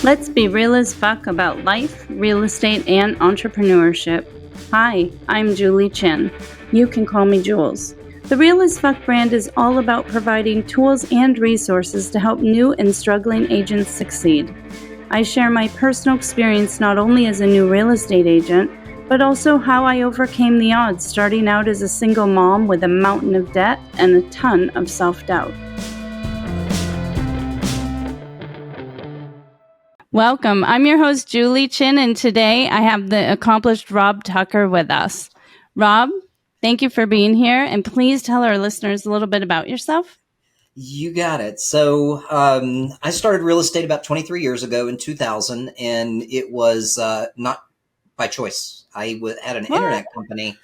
Let's be real as fuck about life, real estate, and entrepreneurship. Hi, I'm Julie Chin. You can call me Jules. The Real as Fuck brand is all about providing tools and resources to help new and struggling agents succeed. I share my personal experience not only as a new real estate agent, but also how I overcame the odds starting out as a single mom with a mountain of debt and a ton of self-doubt. Welcome. I'm your host, Julie Chin, and today I have the accomplished Rob Tucker with us. Rob, thank you for being here, and please tell our listeners a little bit about yourself. You got it. So I started real estate about 23 years ago in 2000, and it was not by choice. I had an internet company.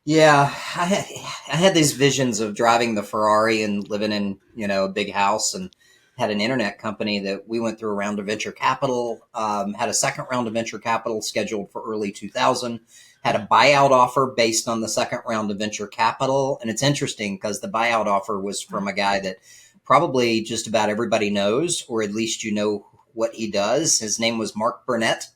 Yeah, I had these visions of driving the Ferrari and living in, a big house, and had an internet company that we went through a round of venture capital, had a second round of venture capital scheduled for early 2000, had a buyout offer based on the second round of venture capital. And it's interesting because the buyout offer was from a guy that probably just about everybody knows, or at least you know what he does. His name was Mark Burnett.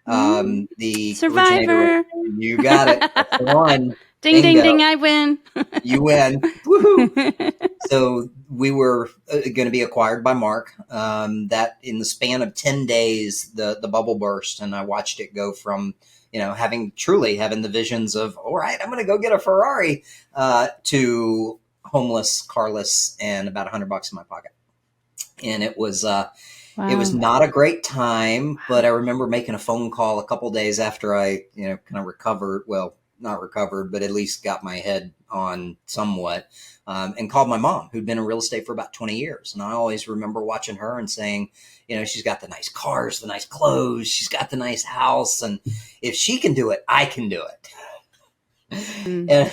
The Survivor. You got it. That's the one. Ding, ding, ding, I win. You win. Woohoo. So we were going to be acquired by Mark. That in the span of 10 days, the bubble burst, and I watched it go from, having the visions of, all right, I'm going to go get a Ferrari, to homeless, carless, and about $100 in my pocket. And it was, It was not a great time, but I remember making a phone call a couple days after I, kind of recovered. Well, not recovered, but at least got my head on somewhat, and called my mom, who'd been in real estate for about 20 years. And I always remember watching her and saying, she's got the nice cars, the nice clothes, she's got the nice house. And if she can do it, I can do it.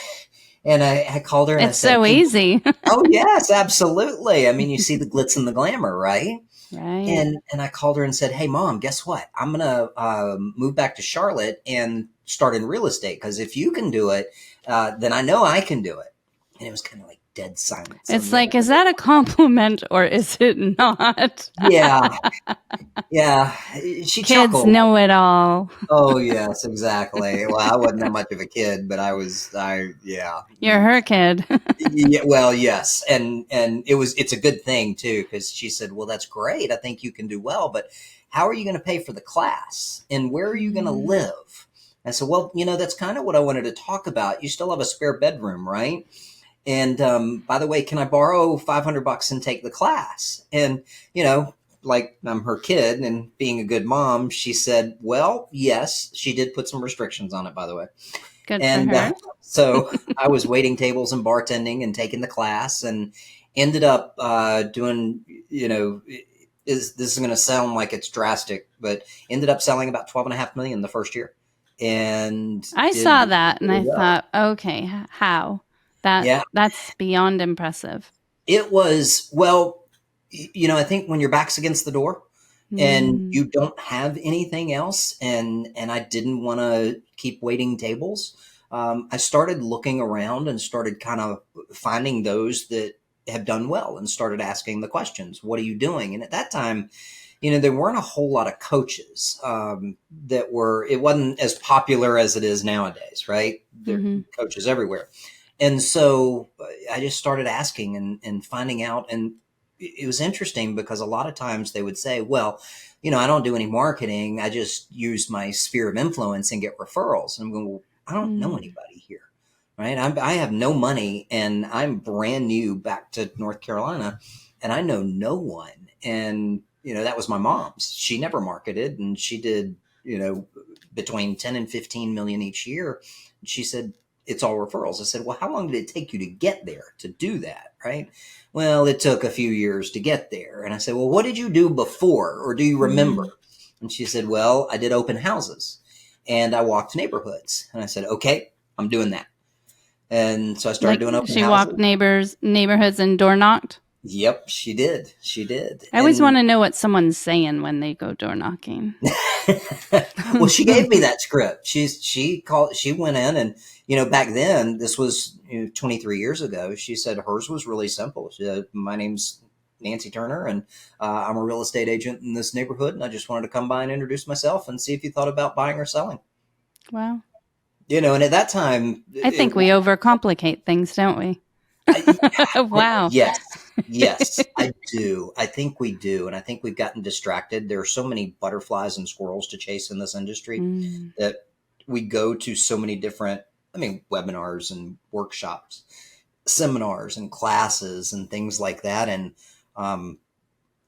And I called her and it's I said, so easy. Oh, yes, absolutely. I mean, you see the glitz and the glamour, right? Right. And I called her and said, hey, Mom, guess what? I'm going to move back to Charlotte and start in real estate. Because if you can do it, then I know I can do it. And it was kind of like dead silence. It's like, is that a compliment or is it not? Yeah. Yeah. She Kids chuckled. know it all. Oh, yes, exactly. Well, I wasn't that much of a kid, but yeah. You're her kid. Yeah, well, yes. And it's a good thing too, because she said, well, that's great. I think you can do well, but how are you going to pay for the class? And where are you going to live? I said, well, that's kind of what I wanted to talk about. You still have a spare bedroom, right? And by the way, can I borrow $500 and take the class? And, like I'm her kid and being a good mom, she said, well, yes, she did put some restrictions on it, by the way. Good for her. So I was waiting tables and bartending and taking the class, and ended up doing, this is going to sound like it's drastic, but ended up selling about $12.5 million the first year. And I saw that and I thought, okay, how? That's beyond impressive. It was, well, I think when your back's against the door and you don't have anything else, and I didn't want to keep waiting tables, I started looking around and started kind of finding those that have done well and started asking the questions. What are you doing? And at that time, there weren't a whole lot of coaches it wasn't as popular as it is nowadays, right? There are coaches everywhere. And so I just started asking and finding out. And it was interesting because a lot of times they would say, well, I don't do any marketing. I just use my sphere of influence and get referrals. And I'm going, well, I don't know anybody here, right? I have no money and I'm brand new back to North Carolina and I know no one. And, that was my mom's. She never marketed, and she did, between 10 and 15 million each year. She said, it's all referrals. I said, well, how long did it take you to get there to do that? Right. Well, it took a few years to get there. And I said, well, what did you do before, or do you remember? And she said, well, I did open houses and I walked neighborhoods. And I said, okay, I'm doing that. And so I started doing open houses. She walked neighborhoods and door knocked? Yep, she did. She did. I always want to know what someone's saying when they go door knocking. Well, she gave me that script. She went in and, back then, this was 23 years ago. She said hers was really simple. She said, my name's Nancy Turner, and I'm a real estate agent in this neighborhood, and I just wanted to come by and introduce myself and see if you thought about buying or selling. Wow. And at that time, I think we overcomplicate things, don't we? I, Wow. yes, yes, I do. I think we do. And I think we've gotten distracted. There are so many butterflies and squirrels to chase in this industry Mm. that we go to so many different, webinars and workshops, seminars and classes and things like that. And,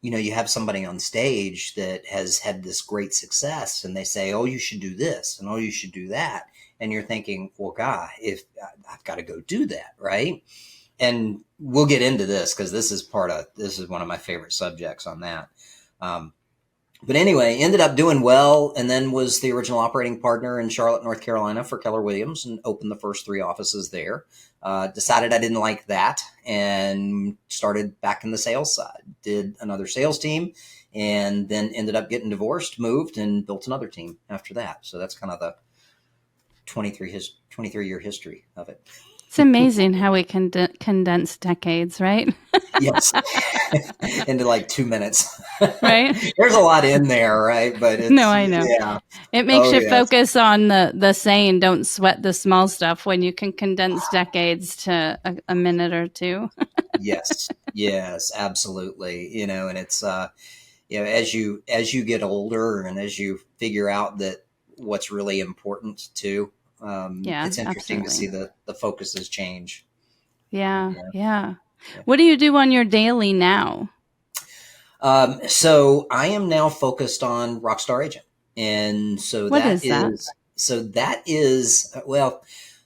you have somebody on stage that has had this great success and they say, oh, you should do this and oh, you should do that. And you're thinking, well, God, if I've got to go do that, right? And we'll get into this because this is one of my favorite subjects on that. But anyway, ended up doing well, and then was the original operating partner in Charlotte, North Carolina for Keller Williams, and opened the first 3 offices there. Decided I didn't like that and started back in the sales side. Did another sales team, and then ended up getting divorced, moved, and built another team after that. So that's kind of the 23-year history of it. It's amazing how we can condense decades, right? Yes. Into like 2 minutes. Right? There's a lot in there, right? But No, I know. yeah. It makes Oh, you yes. focus on the saying, don't sweat the small stuff, when you can condense decades to a minute or two. Yes, absolutely. And it's, as you get older and as you figure out that what's really important too, Yeah, it's interesting to see absolutely. the focuses change. Yeah, Yeah. yeah. Yeah. What do you do on your daily now? So I am now focused on Rockstar Agent. And What is that? that is,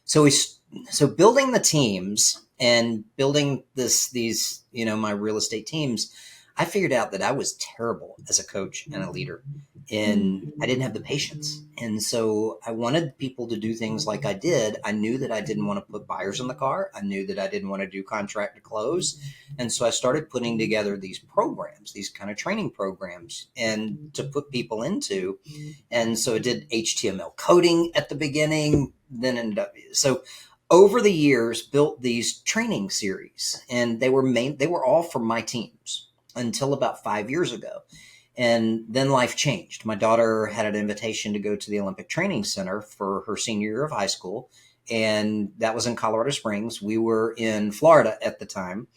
so we, so building the teams and building these, my real estate teams, I figured out that I was terrible as a coach and a leader, and Mm. I didn't have the patience. And so I wanted people to do things like I did. I knew that I didn't want to put buyers in the car. I knew that I didn't want to do contract to close. And so I started putting together these programs, these kind of training programs, and to put people into. And so I did HTML coding at the beginning, then ended up, so over the years built these training series, and they were all for my teams until about 5 years ago. And then life changed. My daughter had an invitation to go to the Olympic Training Center for her senior year of high school. And that was in Colorado Springs. We were in Florida at the time.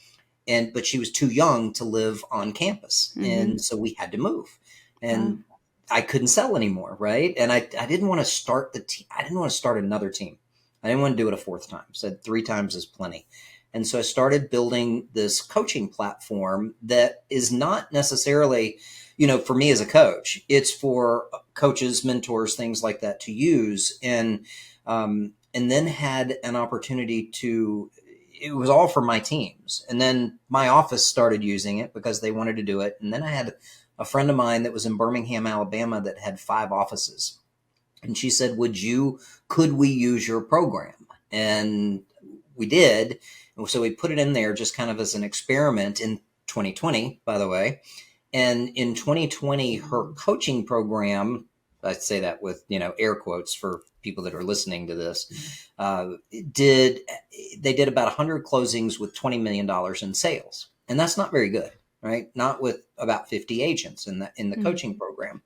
But she was too young to live on campus. Mm-hmm. And so we had to move. And Wow. I couldn't sell anymore, right? And I didn't want to start I didn't want to start another team. I didn't want to do it a 4th time. I said 3 times is plenty. And so I started building this coaching platform that is not necessarily, for me as a coach. It's for coaches, mentors, things like that to use. And then had an opportunity it was all for my teams. And then my office started using it because they wanted to do it. And then I had a friend of mine that was in Birmingham, Alabama, that had 5 offices. And she said, could we use your program? And we did. And so we put it in there just kind of as an experiment in 2020, by the way. And in 2020, her coaching program, I say that with, air quotes for people that are listening to this, they did about 100 closings with $20 million in sales. And that's not very good, right? Not with about 50 agents in the coaching program.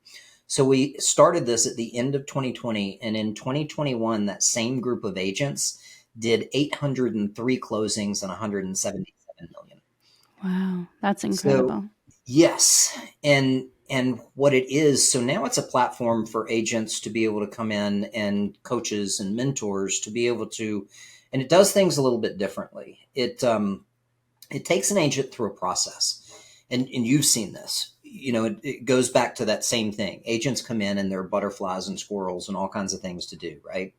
So we started this at the end of 2020, and in 2021, that same group of agents did 803 closings and 177 million. Wow, that's So incredible. yes, and what it is, so now it's a platform for agents to be able to come in, and coaches and mentors to be able to, and it does things a little bit differently. It takes an agent through a process, and you've seen this. It goes back to that same thing. Agents come in and they're butterflies and squirrels and all kinds of things to do, right?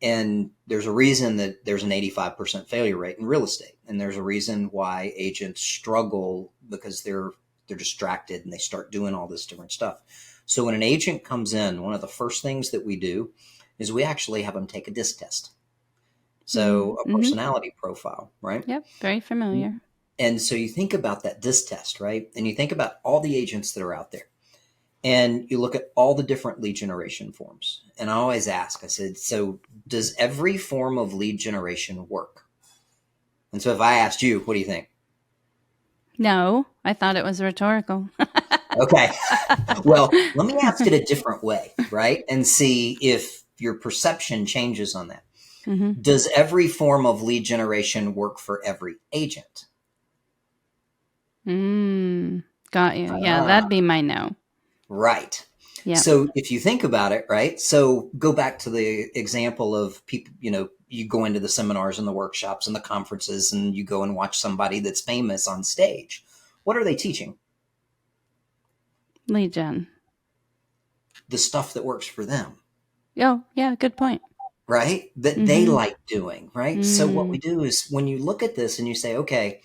And there's a reason that there's an 85% failure rate in real estate. And there's a reason why agents struggle, because they're distracted and they start doing all this different stuff. So when an agent comes in, one of the first things that we do is we actually have them take a DISC test. So a personality profile, right? Yep, very familiar. And so you think about that DISC test, right? And you think about all the agents that are out there. And you look at all the different lead generation forms. And I always ask, I said, so does every form of lead generation work? And so if I asked you, what do you think? No, I thought it was rhetorical. Okay. Well, let me ask it a different way, right? And see if your perception changes on that. Mm-hmm. Does every form of lead generation work for every agent? Got you. Yeah, Ah, that'd be my no. right. Yep. So if you think about it, right? So go back to the example of people, you go into the seminars and the workshops and the conferences and you go and watch somebody that's famous on stage. What are they teaching? Lead gen. The stuff that works for them, Oh, yeah, good point. right? That they Mm-hmm. like doing, right? So what we Mm. do is when you look at this and you say, okay,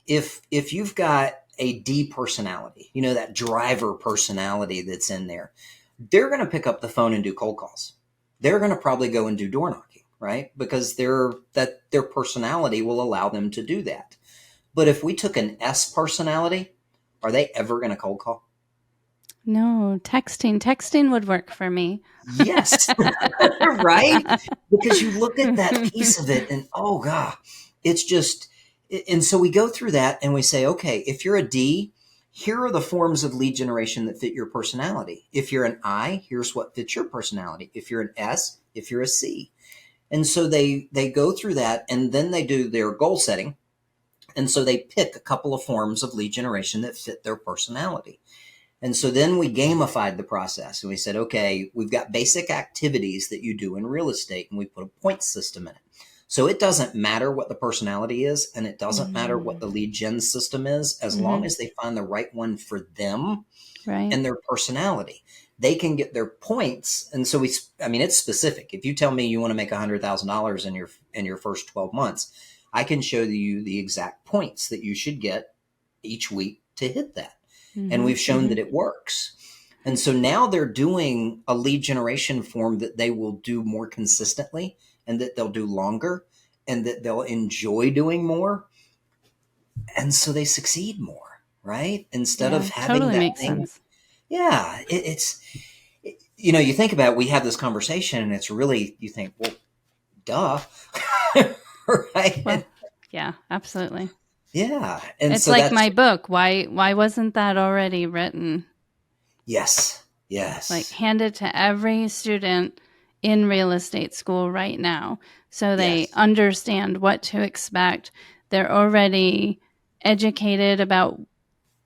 if you've got a D personality, that driver personality that's in there, they're going to pick up the phone and do cold calls. They're going to probably go and do door knocking, right? Because their personality will allow them to do that. But if we took an S personality, are they ever going to cold call? No, texting. Texting would work for me. Yes, right? Because you look at that piece of it and oh god, it's just and so we go through that and we say, okay, if you're a D, here are the forms of lead generation that fit your personality. If you're an I, here's what fits your personality. If you're an S, if you're a C. And so they go through that and then they do their goal setting. And so they pick a couple of forms of lead generation that fit their personality. And so then we gamified the process and we said, okay, we've got basic activities that you do in real estate and we put a point system in it. So it doesn't matter what the personality is and it doesn't matter what Mm. the lead gen system is, as long Mm-hmm. as they find the right one for them Right. and their personality. They can get their points. And so it's specific. If you tell me you want to make $100,000 in your first 12 months, I can show you the exact points that you should get each week to hit that. And Mm-hmm. we've shown Mm-hmm. that it works. And so now they're doing a lead generation form that they will do more consistently and that they'll do longer and that they'll enjoy doing more. And so they succeed more, right? Instead of Yeah, having totally that makes thing. sense. Yeah, you think about it, we have this conversation and it's really, you think, well, duh. Well, Right? yeah, absolutely. Yeah. And It's so like that's, my book. Why wasn't that already written? yes, Like yes, handed to every student in real estate school right now so they yes, understand what to expect. They're already educated about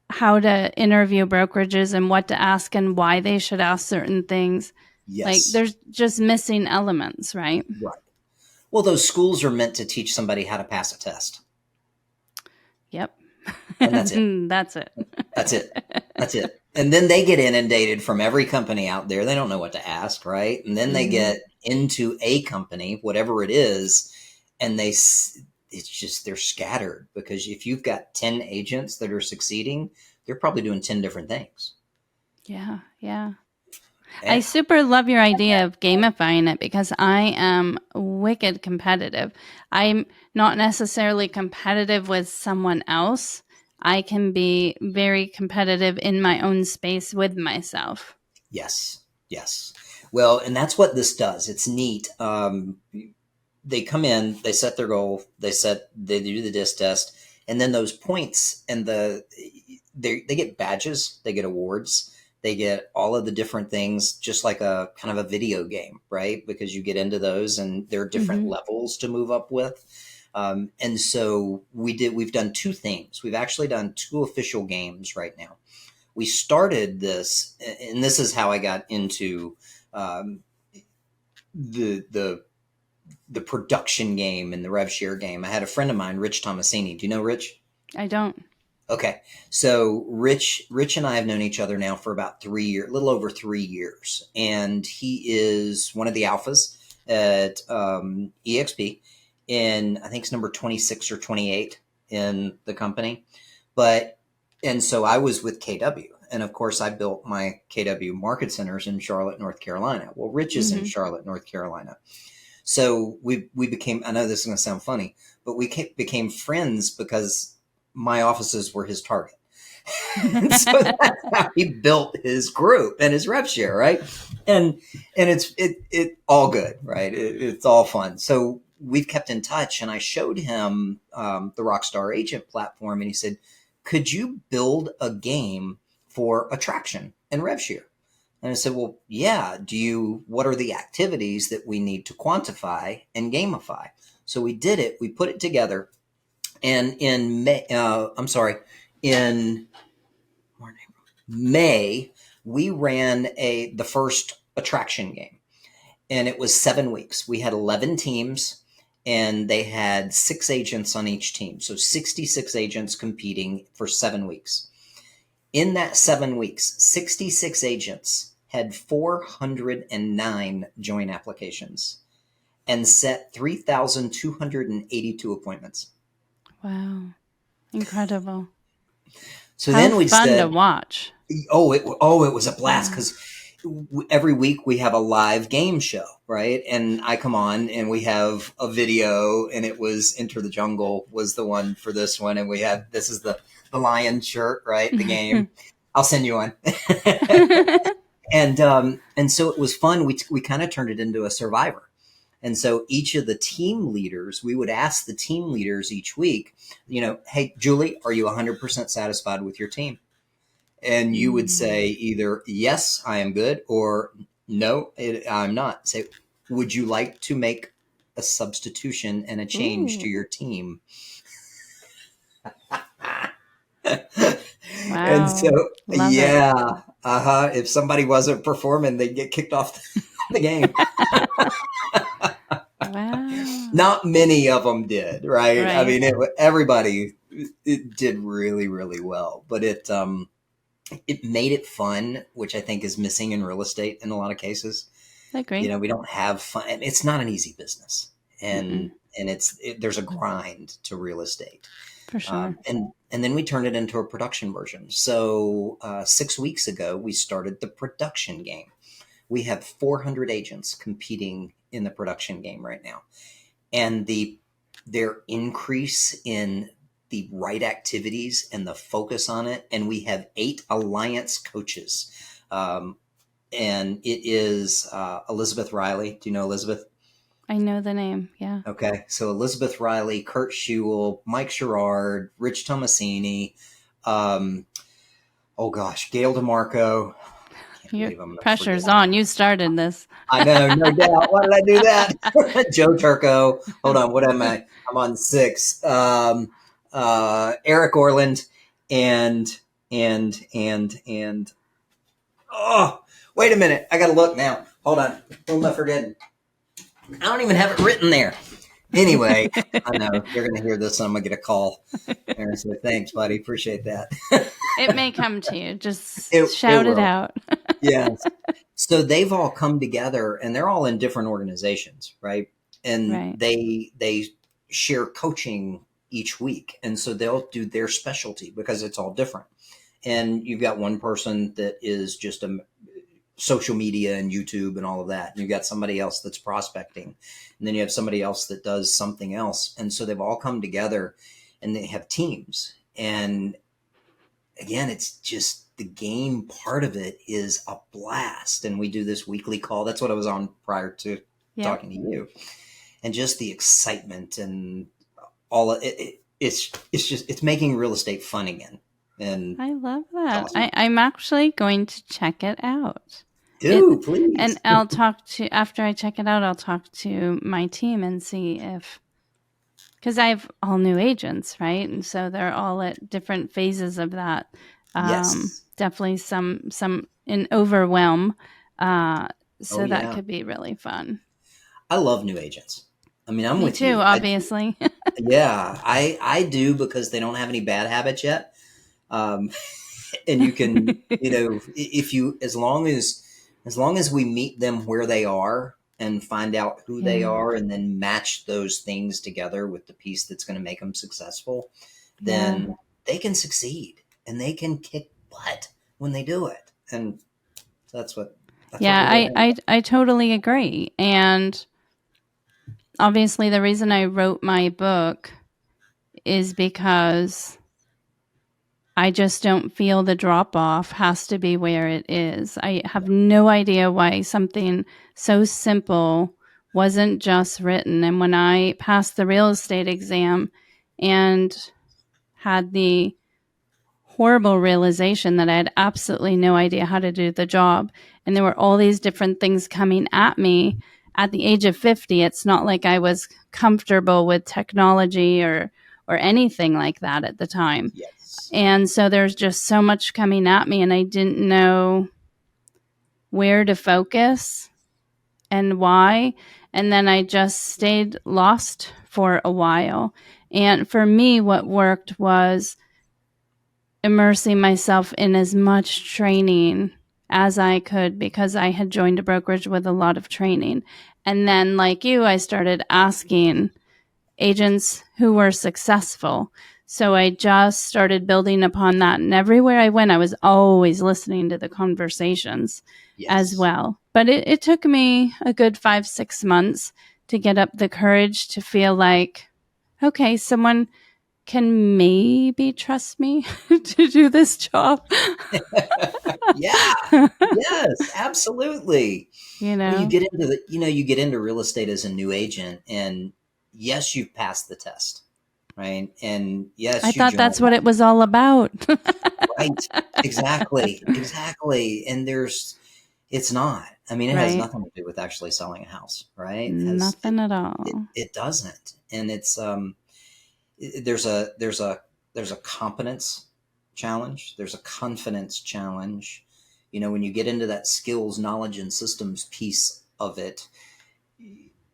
how to interview brokerages and what to ask and why they should ask certain things. Like yes. there's just missing elements, right? Right. Well, those schools are meant to teach somebody how to pass a test, Yep. and that's it. That's it. That's it. That's it. And then they get inundated from every company out there. They don't know what to ask, right? And then they Mm-hmm. get into a company, whatever it is, and it's just they're scattered because if you've got 10 agents that are succeeding, they're probably doing 10 different things. Yeah, yeah. I Yeah. super love your idea of gamifying it because I am wicked competitive. I'm not necessarily competitive with someone else. I can be very competitive in my own space with myself. Yes. Yes. Well, and that's what this does. It's neat. They come in, they set their goal, they do the disc test, and then those points and they get badges, they get awards, they get all of the different things, just like a kind of a video game, right? Because you get into those and there are different Mm-hmm. levels to move up with. And so we've done two things. We've actually done two official games right now. We started this, and this is how I got into um, the the production game and the rev share game. I had a friend of mine, Rich Tomasini. Do you know Rich? I don't. Okay. So Rich and I have known each other now for about 3 years, a little over 3 years. And he is one of the alphas at EXP in, I think it's number 26 or 28 in the company. And so I was with KW. And of course, I built my KW market centers in Charlotte, North Carolina. Well, Rich is in Mm-hmm. Charlotte, North Carolina. So we became, I know this is going to sound funny, but became friends because my offices were his target. And so that's how he built his group and his rev share, right? And it all good, right? It's all fun. So we've kept in touch, and I showed him the Rockstar Agent platform, and he said, could you build a game for attraction and rev share? And I said, well, yeah. What are the activities that we need to quantify and gamify? So we did it. We put it together. And in in May, we ran the first attraction game, and it was 7 weeks. We had 11 teams, and they had 6 agents on each team. So 66 agents competing for 7 weeks. In that 7 weeks, 66 agents had 409 join applications and set 3,282 appointments. Wow. Incredible. So How then we fun to said, watch. it was a blast Yeah. because every week we have a live game show, right? And I come on and we have a video, and it was Enter the Jungle was the one for this one. And this is the lion shirt, right? The game. I'll send you one. And so it was fun. We kind of turned it into a Survivor. And so each of the team leaders, we would ask the team leaders each week, hey, Julie, are you 100% satisfied with your team? And you would say either, yes, I am good, or no, I'm not. Say, would you like to make a substitution and a change to your team? Wow. And so, Love yeah, if somebody wasn't performing, they'd get kicked off the game. Wow. Not many of them did, right? I Right. mean, everybody did really, really well, but it made it fun, which I think is missing in real estate in a lot of cases. I agree. We don't have fun. It's not an easy business, and Mm-mm. there's a grind to real estate. For sure. And then we turned it into a production version. So 6 weeks ago, we started the production game. We have 400 agents competing in the production game right now, and their increase in the right activities and the focus on it. And we have 8 alliance coaches. And it is Elizabeth Riley. Do you know Elizabeth? I know the name. Yeah. Okay. So Elizabeth Riley, Kurt Schewel, Mike Sherrard, Rich Tomasini, oh gosh, Gail DeMarco. Your pressure's on. You started this. I know, no doubt. Why did I do that? Joe Turco. Hold on. What am I? I'm on 6. Eric Orland and oh, wait a minute. I got to look now. Hold on. What am I forgetting? I don't even have it written there. Anyway, I know you're going to hear this and I'm going to get a call. And say, thanks, buddy. Appreciate that. It may come to you. Just it shout it out. Yes. So they've all come together, and they're all in different organizations, right? And Right. they share coaching each week. And so they'll do their specialty because it's all different. And you've got one person that is just a social media and YouTube and all of that. And you've got somebody else that's prospecting. And then you have somebody else that does something else. And so they've all come together and they have teams. And again, it's just the game part of it is a blast. And we do this weekly call. That's what I was on prior to talking to you. And just the excitement and all of it, it's making real estate fun again. And I love that. awesome. I'm actually going to check it out. Please. And I'll after I check it out, I'll talk to my team and see because I have all new agents, right? And so they're all at different phases of that. Yes. Definitely some in overwhelm. That could be really fun. I love new agents. I mean, I'm Me with too, you. obviously. Yeah, I do because they don't have any bad habits yet. And you can, if you, as long as we meet them where they are and find out who they are and then match those things together with the piece that's going to make them successful, then they can succeed and they can kick butt when they do it. And that's what. I totally agree. And obviously the reason I wrote my book is because I just don't feel the drop off has to be where it is. I have no idea why something so simple wasn't just written. And when I passed the real estate exam and had the horrible realization that I had absolutely no idea how to do the job. And there were all these different things coming at me at the age of 50. It's not like I was comfortable with technology or anything like that at the time. Yes. And so there's just so much coming at me, and I didn't know where to focus and why. And then I just stayed lost for a while. And for me, what worked was immersing myself in as much training as I could, because I had joined a brokerage with a lot of training. And then, like you, I started asking agents who were successful. So I just started building upon that. And everywhere I went, I was always listening to the conversations as Yes. well. But it took me a good 5-6 months to get up the courage to feel like, okay, someone can maybe trust me to do this job. Yeah. Yes, absolutely. you Well, you know, get into you get into real estate as a new agent, and yes, you've passed the test, right? And I yes, you thought join that's what it was all about. right. Exactly. Exactly. And it's not. I mean, it has Right. nothing to do with actually selling a house, right? Nothing at all. It doesn't. And there's a competence challenge, there's a confidence challenge. When you get into that skills, knowledge, and systems piece of it,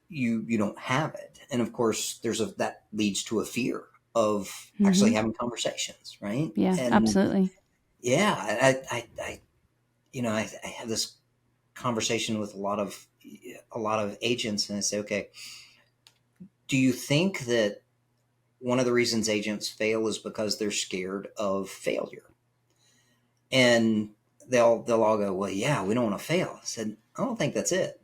you don't have it. And of course that leads to a fear of actually Hmm. having conversations, right? Yeah, And absolutely. yeah, I have this conversation with a lot of agents, and I say, okay, do you think that one of the reasons agents fail is because they're scared of failure? And they'll all go, well, yeah, we don't want to fail. I said, I don't think that's it.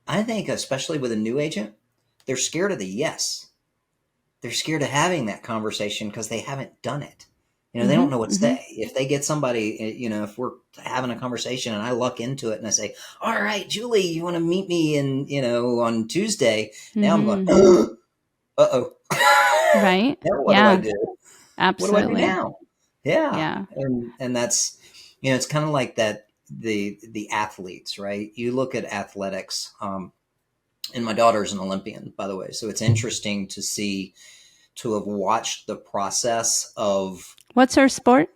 I think, especially with a new agent, they're scared of the yes. They're scared of having that conversation because they haven't done it. They Hmm. don't know what to Hmm. say. If they get somebody, if we're having a conversation and I luck into it and I say, all right, Julie, you want to meet me on Tuesday? Now I'm going, Hmm. uh-oh. Right. Now what do I Yeah, do? What do I do absolutely. now? Yeah. Yeah. And that's, it's kind of like that, the athletes, right? You look at athletics, and my daughter's an Olympian, by the way. So it's interesting to have watched the process of, What's her sport?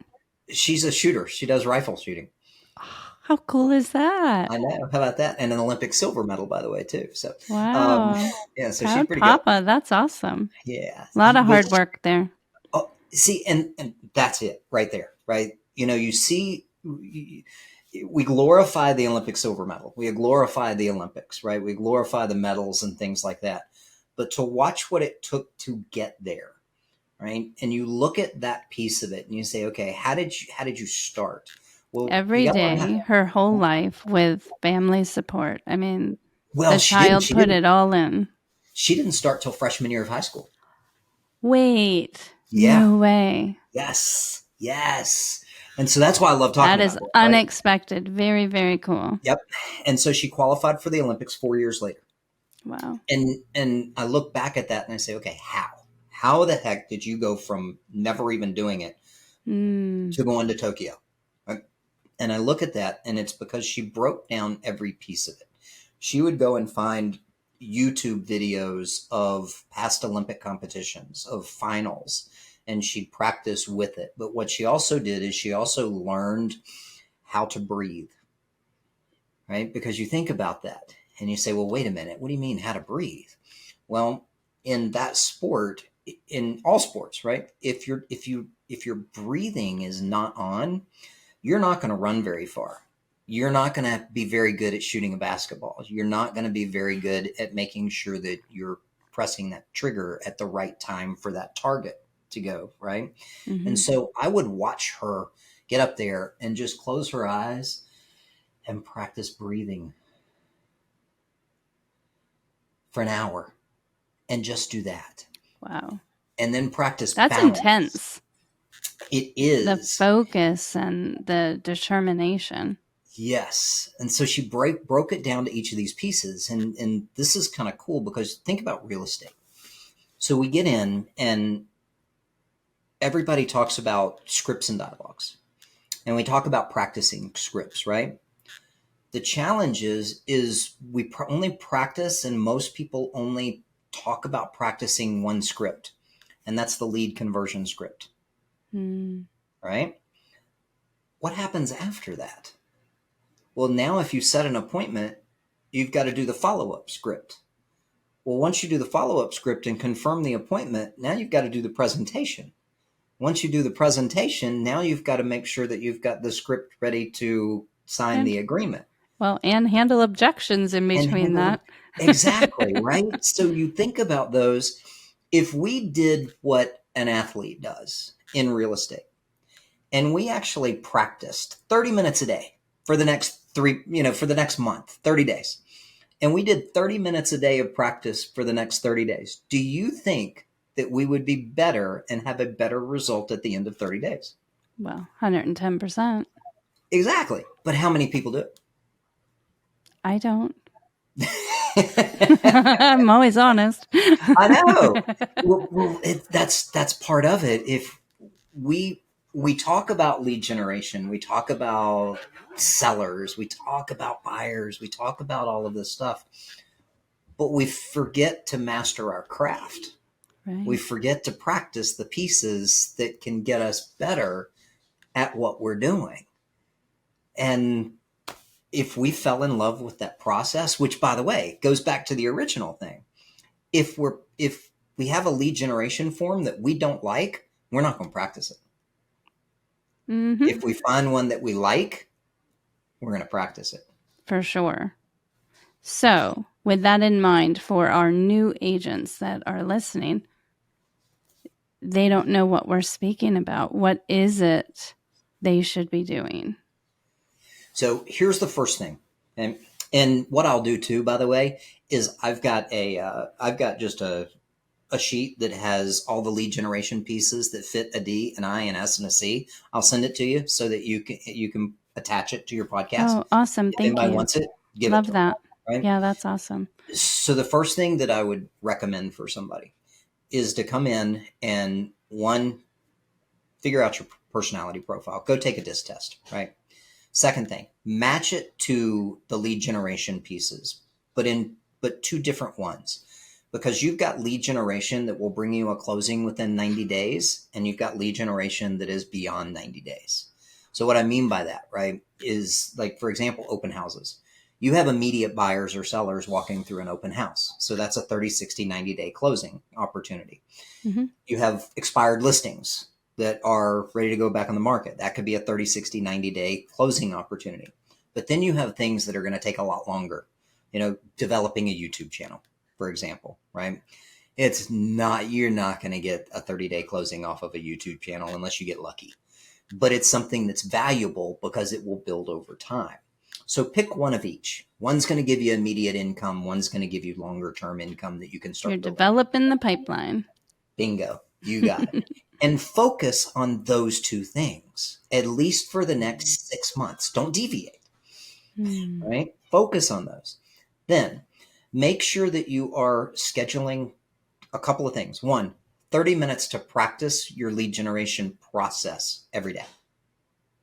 she's a shooter. She does rifle shooting. How cool is that? I know. How about that? And an Olympic silver medal, by the way, too. So, um, Wow. yeah, so she's Proud pretty good. Papa. That's awesome. Yeah. A lot of hard work there. Oh, see, and that's it right there, right? You see, we glorify the Olympic silver medal. We glorify the Olympics, right? We glorify the medals and things like that. But to watch what it took to get there, right? And you look at that piece of it and you say, okay, how did you start? Well, you Every got to learn day, how. her whole life with family support. I mean, Well, the she didn't. child She put didn't. it all in. She didn't start till freshman year of high school. Wait, Yeah. no way. Yes. Yes. And so that's why I love talking That about is this, right? unexpected. Very, very cool. Yep. And so she qualified for the Olympics 4 years later. Wow. And I look back at that and I say, okay, how? How the heck did you go from never even doing it Mm. to going to Tokyo? Right? And I look at that, and it's because she broke down every piece of it. She would go and find YouTube videos of past Olympic competitions, of finals, and she'd practice with it. But what she also did is she also learned how to breathe, right? Because you think about that and you say, well, wait a minute, what do you mean how to breathe? Well, in that sport, in all sports, right? If your breathing is not on, you're not going to run very far. You're not going to be very good at shooting a basketball. You're not going to be very good at making sure that you're pressing that trigger at the right time for that target to go, right? And Hmm. so I would watch her get up there and just close her eyes and practice breathing for an hour and just do that. Wow. And then practice That's balance. intense. It The is. focus and the determination. Yes. And so she broke it down to each of these pieces. And this is kind of cool because think about real estate. So we get in and everybody talks about scripts and dialogues, and we talk about practicing scripts, right? The challenge is we only practice, and most people only talk about practicing one script, and that's the lead conversion script, right? What happens after that? Well, now if you set an appointment, you've got to do the follow-up script. Well, once you do the follow-up script and confirm the appointment, now you've got to do the presentation. Once you do the presentation, now you've got to make sure that you've got the script ready to sign the agreement. Well, and handle objections in between that. Exactly, right? So you think about those. If we did what an athlete does in real estate, and we actually practiced 30 minutes a day for the next for the next month, 30 days, and we did 30 minutes a day of practice for the next 30 days, do you think that we would be better and have a better result at the end of 30 days? Well, 110%. Exactly. But how many people do it? I don't. I'm always honest. I know. Well, that's part of it. If we talk about lead generation, we talk about sellers, we talk about buyers, we talk about all of this stuff, but we forget to master our craft. Right. We forget to practice the pieces that can get us better at what we're doing. And if we fell in love with that process, which by the way, goes back to the original thing. If we have a lead generation form that we don't like, we're not going to practice it. Mm-hmm. If we find one that we like, we're going to practice it. For sure. So with that in mind, for our new agents that are listening, they don't know what we're speaking about. What is it they should be doing? So here's the first thing. And what I'll do too, by the way, is I've got just a sheet that has all the lead generation pieces that fit a D, an I, an S, and a C. I'll send it to you so that you can attach it to your podcast. Oh, awesome. Thank you. If anybody wants it, give Love it to that. them, right? Yeah, that's awesome. So the first thing that I would recommend for somebody is to come in and figure out your personality profile. Go take a DISC test, right? Second thing, match it to the lead generation pieces, but two different ones, because you've got lead generation that will bring you a closing within 90 days, and you've got lead generation that is beyond 90 days. So what I mean by that, right, is like, for example, open houses. You have immediate buyers or sellers walking through an open house. So that's a 30, 60, 90-day closing opportunity. Mm-hmm. You have expired listings that are ready to go back on the market. That could be a 30, 60, 90-day closing opportunity. But then you have things that are going to take a lot longer. Developing a YouTube channel, for example, right? You're not going to get a 30-day closing off of a YouTube channel unless you get lucky. But it's something that's valuable because it will build over time. So pick one of each. One's going to give you immediate income. One's going to give you longer term income that you can start building. Developing the pipeline. Bingo. You got it. And focus on those two things, at least for the next 6 months. Don't deviate, right? Focus on those. Then make sure that you are scheduling a couple of things. 1, 30 minutes to practice your lead generation process every day.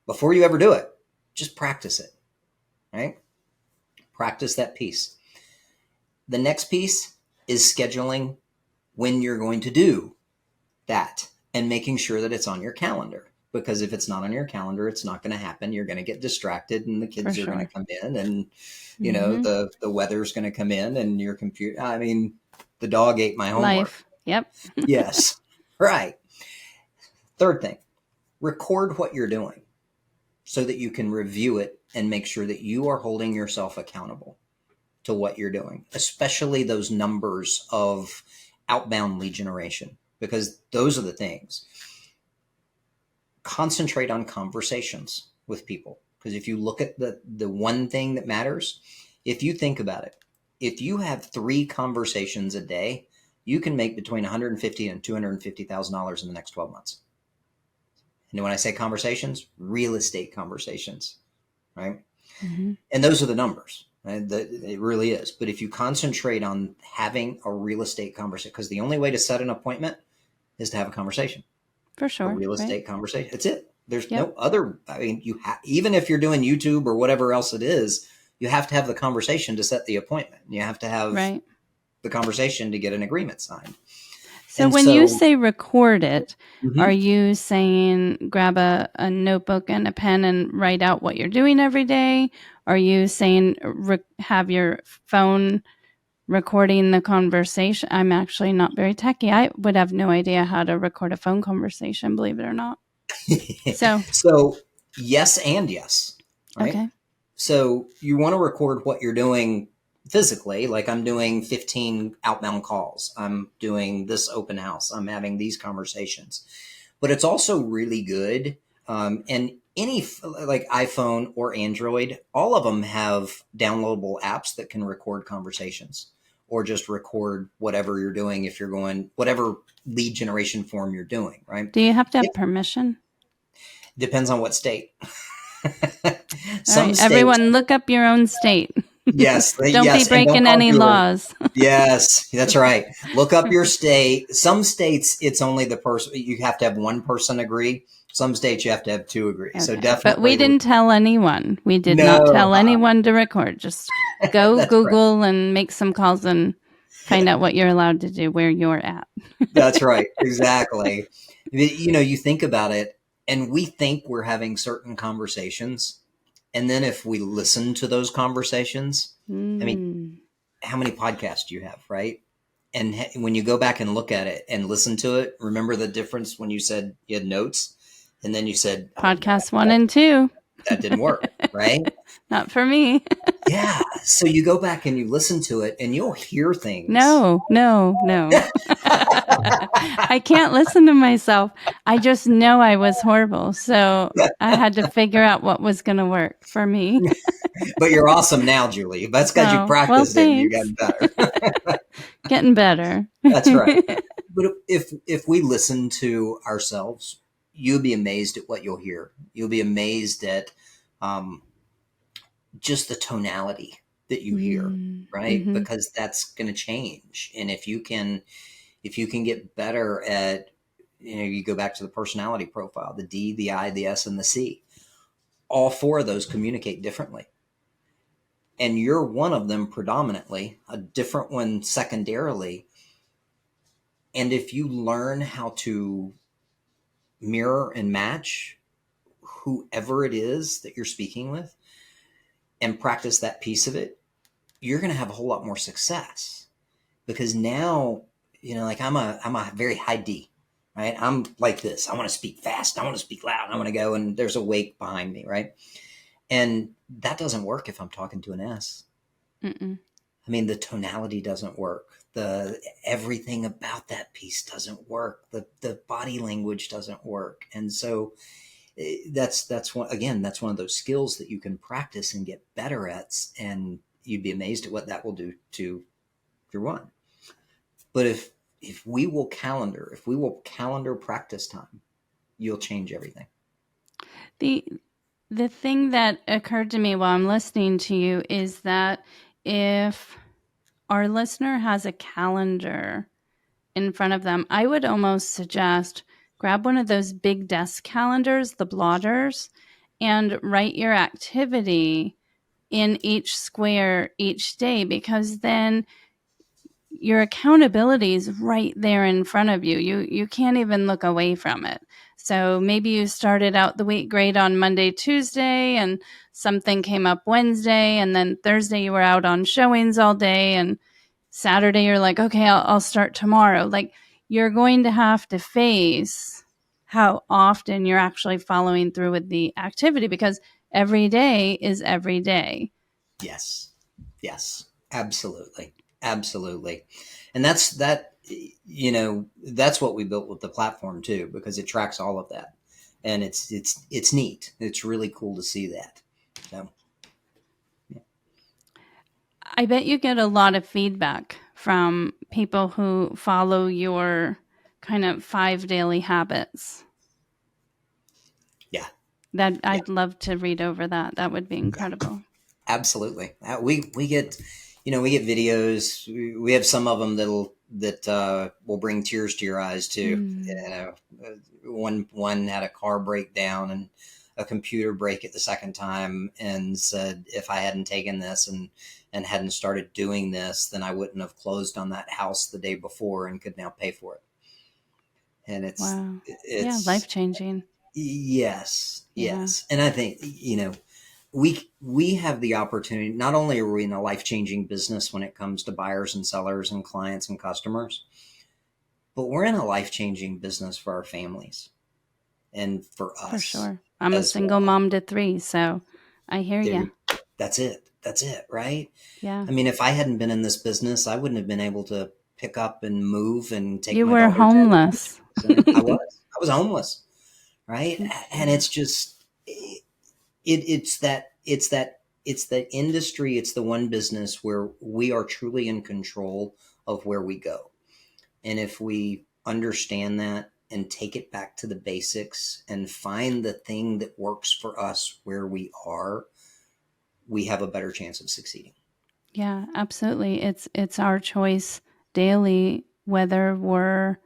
Before you ever do it, just practice it, right? Practice that piece. The next piece is scheduling when you're going to do that and making sure that it's on your calendar. Because if it's not on your calendar, it's not going to happen. You're going to get distracted, and the kids are going to come in, and the weather's going to come in, and your computer. I mean, the dog ate my homework. Life. Yep. Yes. Right. Third thing, record what you're doing so that you can review it and make sure that you are holding yourself accountable to what you're doing, especially those numbers of outbound lead generation, because those are the things. Concentrate on conversations with people, because if you look at the one thing that matters, if you think about it, if you have 3 conversations a day, you can make between $150,000 and $250,000 in the next 12 months. And when I say conversations, real estate conversations, right? Mm-hmm. And those are the numbers. Right? It really is. But if you concentrate on having a real estate conversation, because the only way to set an appointment is to have a conversation. For a sure. real Right. estate conversation. That's it. There's Yep. no other. I mean, even if you're doing YouTube or whatever else it is, you have to have the conversation to set the appointment. You have to have Right. the conversation to get an agreement signed. So And when you so, say record it, are mhm. you saying grab a notebook and a pen and write out what you're doing every day? Are you saying have your phone recording the conversation? I'm actually not very techy. I would have no idea how to record a phone conversation, believe it or not. So, So yes and yes, right? okay. So you want to record what you're doing physically, like I'm doing 15 outbound calls. I'm doing this open house. I'm having these conversations. But it's also really good. And any like iPhone or Android, all of them have downloadable apps that can record conversations or just record whatever you're doing if you're going, whatever lead generation form you're doing, right? Do you have to have It permission? depends on what state. All Some right, states, everyone look up your own state. yes, Don't be yes, and don't breaking any argue over. laws. Yes, that's right. Look up your state. Some states, it's only the person, you have to have one person agree. Some states, you have to have two agree. So Okay. But we definitely didn't tell anyone. We did not no. tell anyone to record. Just go That's right. Google and make some calls and find out what you're allowed to do where you're at. That's right. Exactly. You think about it, and we think we're having certain conversations. And then if we listen to those conversations, I mean, Mm. how many podcasts do you have, right? And when you go back and look at it and listen to it, remember the difference when you said you had notes and then you said, oh, no, Podcast 1 and 2. that didn't work, right? Not for me. Yeah. So you go back and you listen to it and you'll hear things. No, no, no. I can't listen to myself. I just know I was horrible. So I had to figure out what was going to work for me. But you're awesome now, Julie. That's because you Oh, well, practiced it and you thanks. got better. Getting better. That's right. But if we listen to ourselves, you'll be amazed at what you'll hear. You'll be amazed at um, just the tonality that you hear, right? Mm-hmm. Because that's going to change. And if you can get better at, you go back to the personality profile, the D, the I, the S, and the C. All four of those communicate differently. And you're one of them predominantly, a different one secondarily. And if you learn how to mirror and match whoever it is that you're speaking with and practice that piece of it, you're going to have a whole lot more success. Because now, like I'm a very high D, right? I'm like this. I want to speak fast. I want to speak loud. I want to go, and there's a wake behind me, right? And that doesn't work if I'm talking to an S. Mm-mm. I mean, the tonality doesn't work. The everything about that piece doesn't work. The body language doesn't work. And so that's one of those skills that you can practice and get better at, and you'd be amazed at what that will do to your one. But if we will calendar practice time, you'll change everything. The thing that occurred to me while I'm listening to you is that if our listener has a calendar in front of them, I would almost suggest grab one of those big desk calendars, the blotters, and write your activity in each square each day, because then your accountability is right there in front of you. You can't even look away from it. So maybe you started out the week great on Monday, Tuesday, and something came up Wednesday, and then Thursday you were out on showings all day, and Saturday you're like, okay, I'll start tomorrow. Like, you're going to have to face how often you're actually following through with the activity, because every day is every day. Yes. Yes. Absolutely. Absolutely. And that's what we built with the platform too, because it tracks all of that. And it's neat. It's really cool to see that. So, yeah. I bet you get a lot of feedback from people who follow your kind of 5 daily habits. Yeah. That Yeah. I'd love to read over that. That would be incredible. Absolutely. We get videos. We have some of them that will bring tears to your eyes too. Mm. You know, one had a car breakdown and a computer break at the second time, and said if I hadn't taken this and hadn't started doing this, then I wouldn't have closed on that house the day before and could now pay for it. And Wow. Yeah, it's life changing. yes, Yeah, yes. And I think, we have the opportunity. Not only are we in a life changing business when it comes to buyers and sellers and clients and customers, but we're in a life changing business for our families and for for us sure. I'm a as single well. mom to three, so I hear There, you. that's it. That's it, right? Yeah. I mean, if I hadn't been in this business, I wouldn't have been able to pick up and move and take You my were daughter to the community homeless. center. I was homeless, right? And Yeah. it's just it's that industry. It's the one business where we are truly in control of where we go. And if we understand that and take it back to the basics and find the thing that works for us where we are, we have a better chance of succeeding. Yeah, absolutely. It's our choice daily whether we're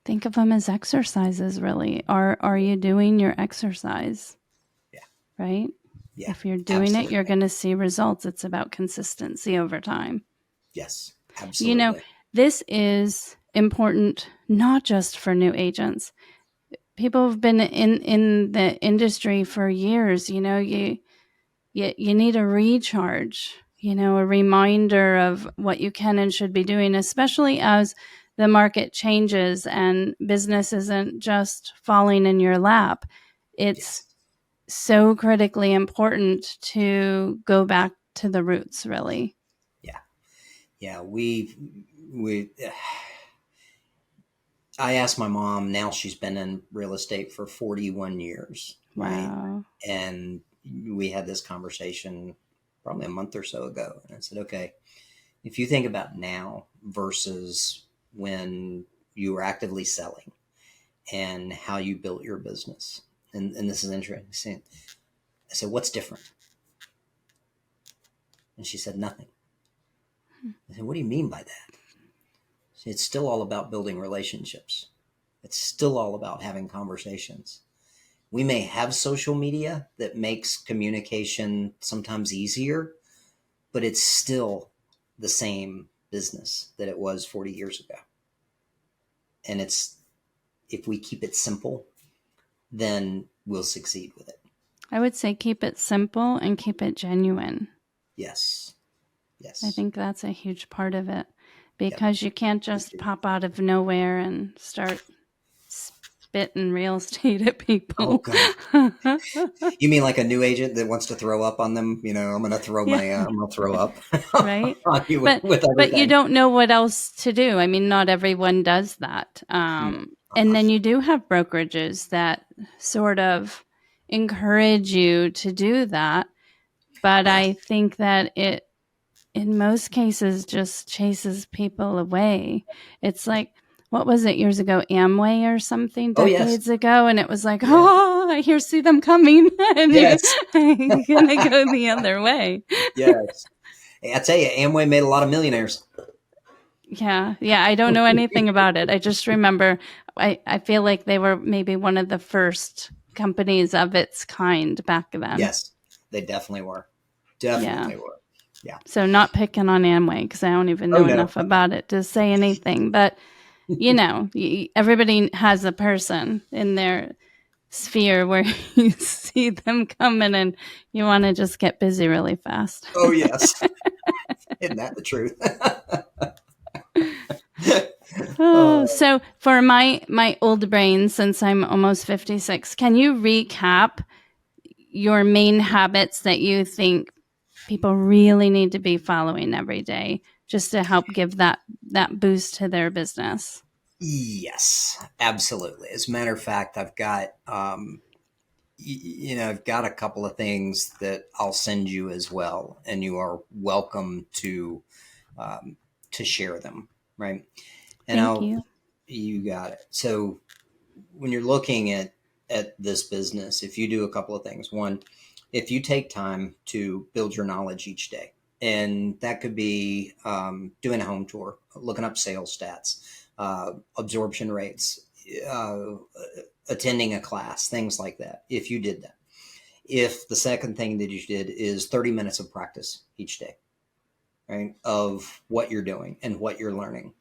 think of them as exercises really. Are you doing your exercise, Yeah. right? Yeah. If you're doing it, you're Absolutely. going to see results. It's about consistency over time. Yes. You know, Absolutely. this is important not just for new agents. People have been in the industry for years. You need a recharge, a reminder of what you can and should be doing, especially as the market changes and business isn't just falling in your lap. It's Yes. so critically important to go back to the roots, really. Yeah. Yeah. We I asked my mom. Now she's been in real estate for 41 years, right? Wow. And we had this conversation probably a month or so ago. And I said, okay, if you think about now versus when you were actively selling and how you built your business, and this is interesting. I said, what's different? And she said, nothing. I said, what do you mean by that? She said, it's still all about building relationships. It's still all about having conversations. We may have social media that makes communication sometimes easier, but it's still the same business that it was 40 years ago. And it's if we keep it simple, then we'll succeed with it. I would say keep it simple and keep it genuine. Yes. I Yes. think that's a huge part of it Yep. because you can't Me just too. pop out of nowhere and start spitting real estate at Oh people. God. You mean like a new agent that wants to throw up on them? I'm going to throw Yeah, I'm going to throw up right. on you But with but you everything. don't know what else to do. I mean, not everyone does that. No. And Uh-uh. then you do have brokerages that sort of encourage you to do that. But I Yes. think that it in most cases just chases people away. It's like what was it years ago, Amway or something Oh yes. decades ago, and it was like, Yeah. oh, I hear see them coming, and Yes. you're gonna go the other way. Yes. Hey, I tell you, Amway made a lot of millionaires. Yeah, yeah. I don't know anything about it. I just remember I feel like they were maybe one of the first companies of its kind back then. Yes, they definitely were. Yeah. Definitely were. Yeah. So not picking on Amway because I don't even Oh know no. enough about it to say anything, but everybody has a person in their sphere where you see them coming and you want to just get busy really fast. Oh yes. Isn't that the truth? Oh, Oh, so for my old brain, since I'm almost 56, can you recap your main habits that you think people really need to be following every day just to help give that boost to their business? yes, absolutely. As a matter of fact, I've got I've got a couple of things that I'll send you as well, and you are welcome um, to share them, right? And Thank I'll you. you got it. So when you're looking at this business, if you do a couple of things, one, if you take time to build your knowledge each day, And that could be doing a home tour, looking up sales stats, absorption rates, uh, attending a class, things like that. If you did that, if the second thing that you did is 30 minutes of practice each day, right, of what you're doing and what you're learning,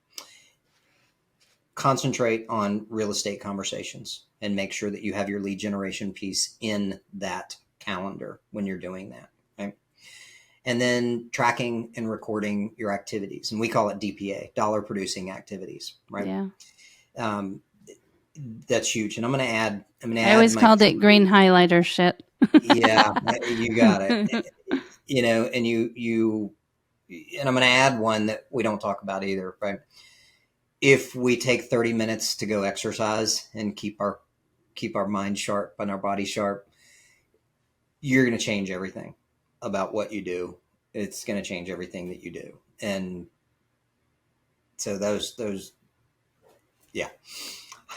concentrate on real estate conversations and make sure that you have your lead generation piece in that calendar when you're doing that. Right? And then tracking and recording your activities. And we call it DPA, dollar producing activities, right? Yeah. That's huge. And I always called it green highlighter shit. Yeah, you got it. And and I'm going to add one that we don't talk about either, right? If we take 30 minutes to go exercise and keep our mind sharp and our body sharp, you're going to change everything about what you do. It's going to change everything that you do. And so those, yeah.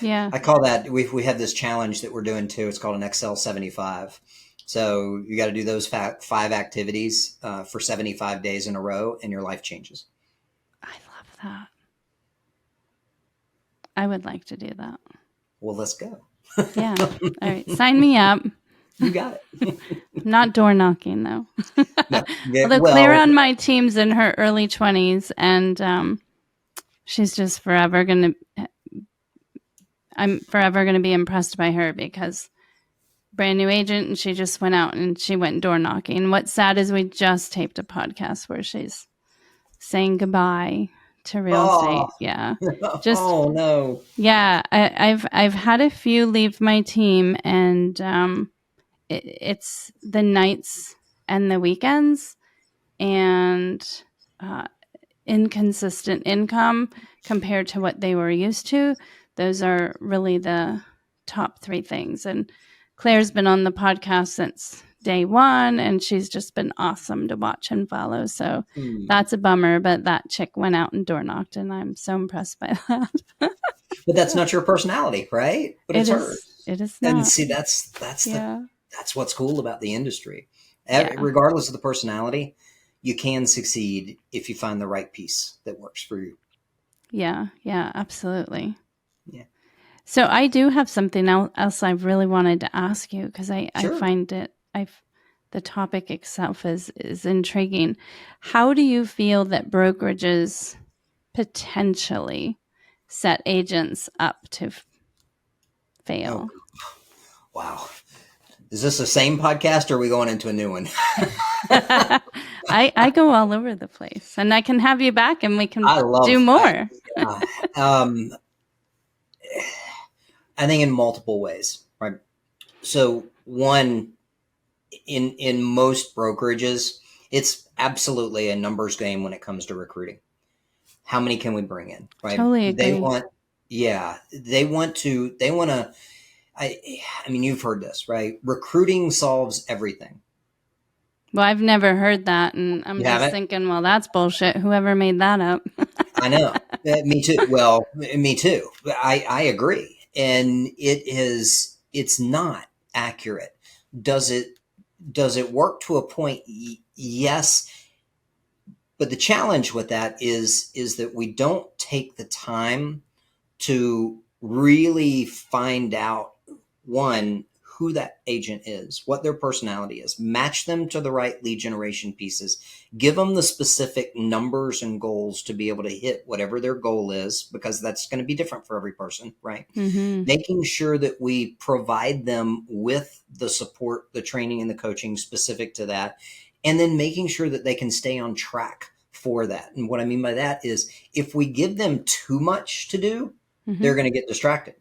Yeah. I call that, we have this challenge that we're doing too. It's called an Excel 75. So you got to do those 5 activities for 75 days in a row and your life changes. I love that. I would like to do that. Well, let's go. Yeah. All right. Sign me up. You got it. Not door knocking though. No. Although Claire on my team's in her early 20s and she's just forever going to, I'm forever going to be impressed by her because brand new agent and she just went out and she went door knocking. What's sad is we just taped a podcast where she's saying goodbye to real estate. Yeah. Just, oh no. Yeah. I've had a few leave my team and it's the nights and the weekends and inconsistent income compared to what they were used to. Those are really the top 3 things. And Claire's been on the podcast since day one, and she's just been awesome to watch and follow. So that's a bummer, but that chick went out and door knocked, and I'm so impressed by that. But that's not your personality, right? But it's hers. It is not. And see, that's what's cool about the industry. Regardless of the personality, you can succeed if you find the right piece that works for you. Yeah, absolutely. Yeah. So I do have something else I've really wanted to ask you because I find the topic itself is intriguing. How do you feel that brokerages potentially set agents up to fail? Oh, wow. Is this the same podcast or are we going into a new one? I go all over the place and I can have you back and we can do more. I think in multiple ways, right? So one, in most brokerages, it's absolutely a numbers game when it comes to recruiting. How many can we bring in, right? Totally agree. They want to, I mean, you've heard this, right? Recruiting solves everything. Well, I've never heard that. And I'm just thinking, well, that's bullshit. Whoever made that up. I know. Me too. Well, me too. I agree. And it's not accurate. Does it work to a point? Yes. But the challenge with that is that we don't take the time to really find out, one, who that agent is, what their personality is, match them to the right lead generation pieces, give them the specific numbers and goals to be able to hit whatever their goal is, because that's going to be different for every person, right? Mm-hmm. Making sure that we provide them with the support, the training, and the coaching specific to that, and then making sure that they can stay on track for that. And what I mean by that is if we give them too much to do, they're going to get distracted.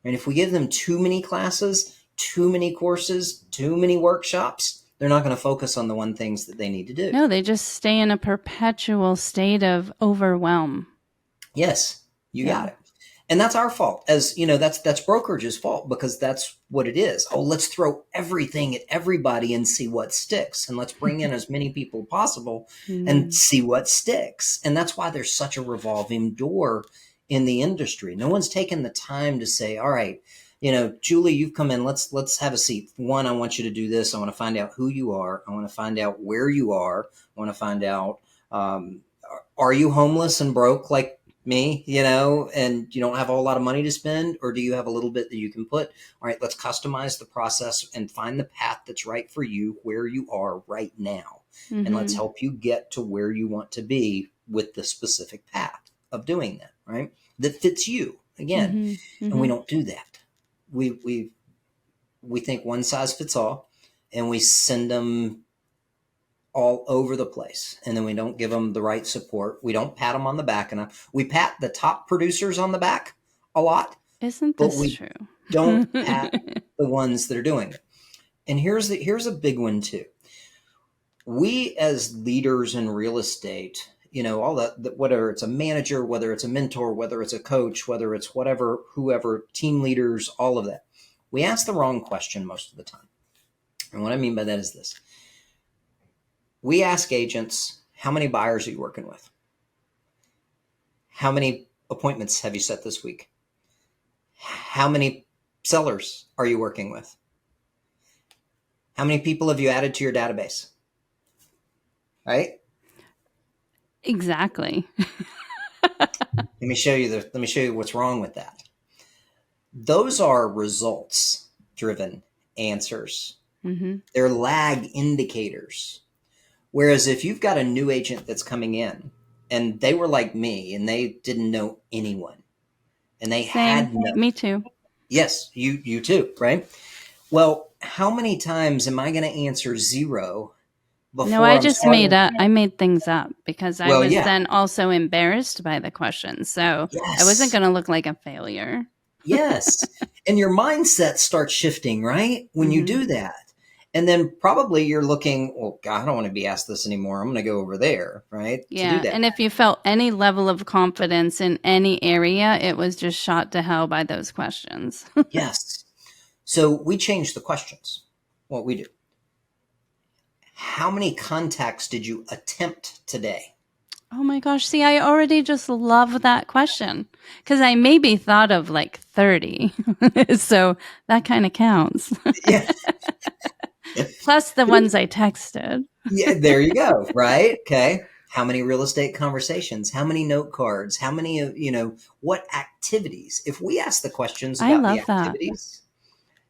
And if we give them too many classes, too many courses, too many workshops, they're not going to focus on the one things that they need to do. No, they just stay in a perpetual state of overwhelm. Yes, you got it. And that's our fault. As you know, that's brokerage's fault because that's what it is. Oh, let's throw everything at everybody and see what sticks. And let's bring in as many people as possible and see what sticks. And that's why there's such a revolving door in the industry. No one's taken the time to say, all right, Julie, you've come in. Let's have a seat. One, I want you to do this. I want to find out who you are. I want to find out where you are. I want to find out, are you homeless and broke like me, and you don't have a whole lot of money to spend, or do you have a little bit that you can put? All right, let's customize the process and find the path that's right for you where you are right now. And let's help you get to where you want to be with the specific path of doing that, right? That fits you again. And we don't do that. We think one size fits all, and we send them all over the place, and then we don't give them the right support. We don't pat them on the back enough. We pat the top producers on the back a lot. Isn't but this we true? don't pat the ones that are doing it. And here's a big one too. We as leaders in real estate, all that, whether it's a manager, whether it's a mentor, whether it's a coach, whether it's whatever, whoever, team leaders, all of that, we ask the wrong question most of the time. And what I mean by that is this. We ask agents, how many buyers are you working with? How many appointments have you set this week? How many sellers are you working with? How many people have you added to your database? Right? Exactly. Let me show you what's wrong with that. Those are results driven answers. They're lag indicators. Whereas if you've got a new agent that's coming in and they were like me and they didn't know anyone and they had no, me too. Yes, you too, right? Well, how many times am I going to answer zero before No, I I'm just starting? I made things up because I Well, was yeah. then also embarrassed by the question. So I wasn't Yes. going to look like a failure. Yes. And your mindset starts shifting, right? When you do that. And then probably you're looking, well, God, I don't want to be asked this anymore. I'm going to go over there, right? Yeah. To do that. And if you felt any level of confidence in any area, it was just shot to hell by those questions. Yes. So we change the questions. What we do. How many contacts did you attempt today? Oh my gosh. See, I already just love that question because I maybe thought of like 30. So that kind of counts. Yeah. Plus the ones I texted. Yeah, there you go. Right. Okay. How many real estate conversations? How many note cards? How many, what activities? If we ask the questions I about the love that. activities,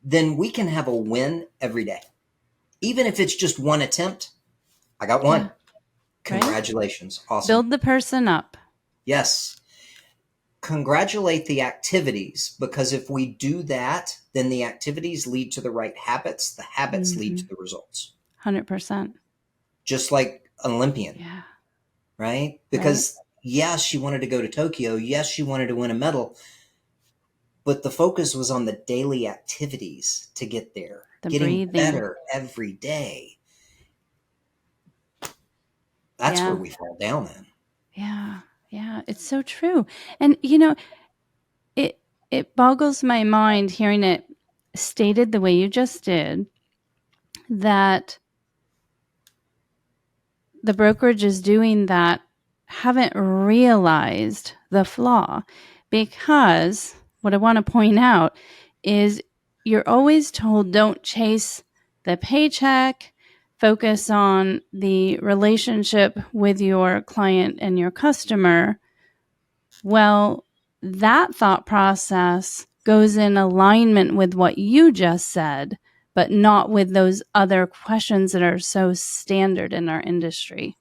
then we can have a win every day. Even if it's just one attempt, I got one. Yeah. Congratulations. Right? Awesome. Build the person up. Yes. Congratulate the activities, because if we do that, then the activities lead to the right habits. The habits lead to the results. 100%. Just like an Olympian. Yeah. Right? Because yes, she wanted to go to Tokyo. Yes, she wanted to win a medal. But the focus was on the daily activities to get there. Getting breathing. better every day. That's where we fall down then. Yeah. Yeah. It's so true. And it boggles my mind hearing it stated the way you just did, that the brokerages doing that haven't realized the flaw. Because what I want to point out is you're always told don't chase the paycheck, focus on the relationship with your client and your customer. Well, that thought process goes in alignment with what you just said, but not with those other questions that are so standard in our industry.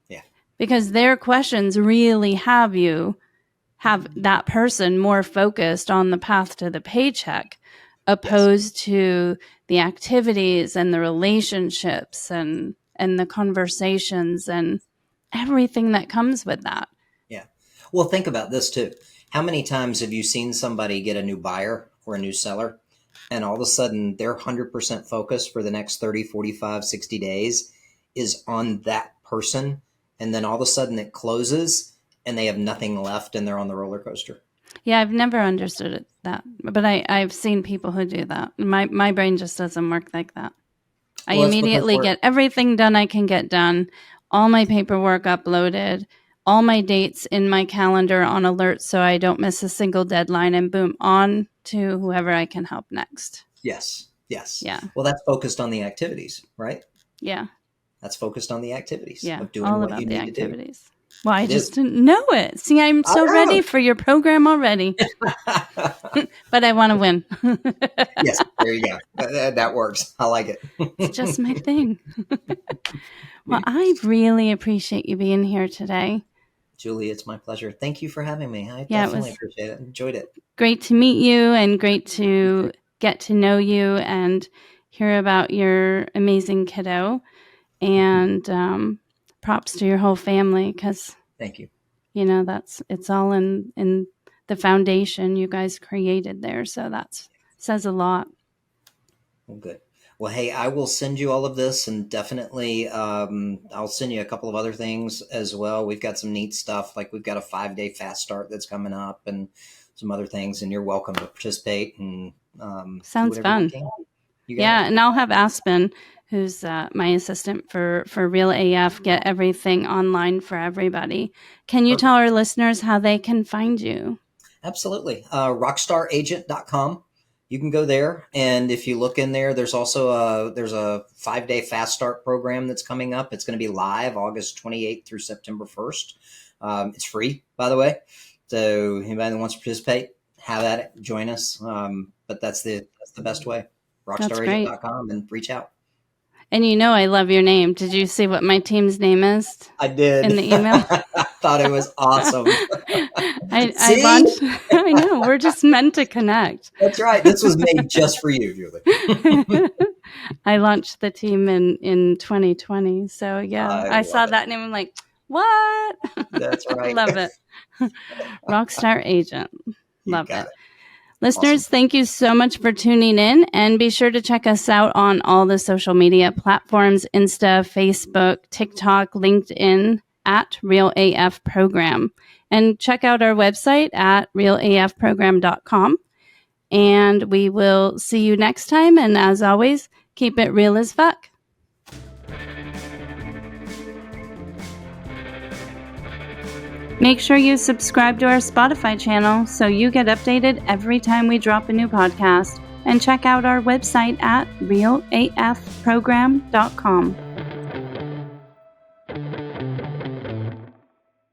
Yeah. Because their questions really have that person more focused on the path to the paycheck, opposed to the activities and the relationships and the conversations and everything that comes with that. Yeah. Well, think about this too. How many times have you seen somebody get a new buyer or a new seller, and all of a sudden their 100% focus for the next 30, 45, 60 days is on that person, and then all of a sudden it closes and they have nothing left and they're on the roller coaster? Yeah, I've never understood that, but I've seen people who do that. My brain just doesn't work like that. I immediately get everything done I can get done, all my paperwork uploaded, all my dates in my calendar on alert so I don't miss a single deadline, and boom, on to whoever I can help next. Yes. Yeah. Well, that's focused on the activities, right? Yeah. That's focused on the activities Yeah. of doing All what you about the need to do. activities. Well, I It is. just didn't know it. See, I'm I so know. ready for your program already, but I want to win. Yes, there you go. That works. I like it. It's just my thing. Well, I really appreciate you being here today. Julie, it's my pleasure. Thank you for having me. I Yeah, it definitely was appreciate it. Enjoyed it. great to meet you and great to get to know you and hear about your amazing kiddo. And props to your whole family because, Thank you. it's all in the foundation you guys created there. So that says a lot. Well, good. Well, hey, I will send you all of this, and definitely I'll send you a couple of other things as well. We've got some neat stuff, like we've got a 5-day fast start that's coming up, and some other things. And you're welcome to participate and do Sounds whatever you fun. can. You got Yeah, it. and I'll have Aspen, who's my assistant for Real AF, get everything online for everybody. Can you tell Perfect. our listeners how they can find you? Absolutely. Rockstaragent.com. You can go there, and if you look in there, there's also there's a 5-day fast start program that's coming up. It's going to be live August 28th through September 1st. It's free, by the way. So anybody that wants to participate, have at it, join us. But that's the best way. That's great. Rockstaragent.com and reach out. And I love your name. Did you see what my team's name is I did. in the email? I thought it was awesome. I See? launched. I know, we're just meant to connect. That's right. This was made just for you, Julie. I launched the team in 2020. So yeah, I I love saw it. that name. I'm like, what? That's right. Love it. Rockstar Agent. You Love got it. it. Listeners, Awesome. thank you so much for tuning in, and be sure to check us out on all the social media platforms, Insta, Facebook, TikTok, LinkedIn, at Real AF Program. And check out our website at realafprogram.com. And we will see you next time. And as always, keep it real as fuck. Make sure you subscribe to our Spotify channel so you get updated every time we drop a new podcast. And check out our website at realafprogram.com.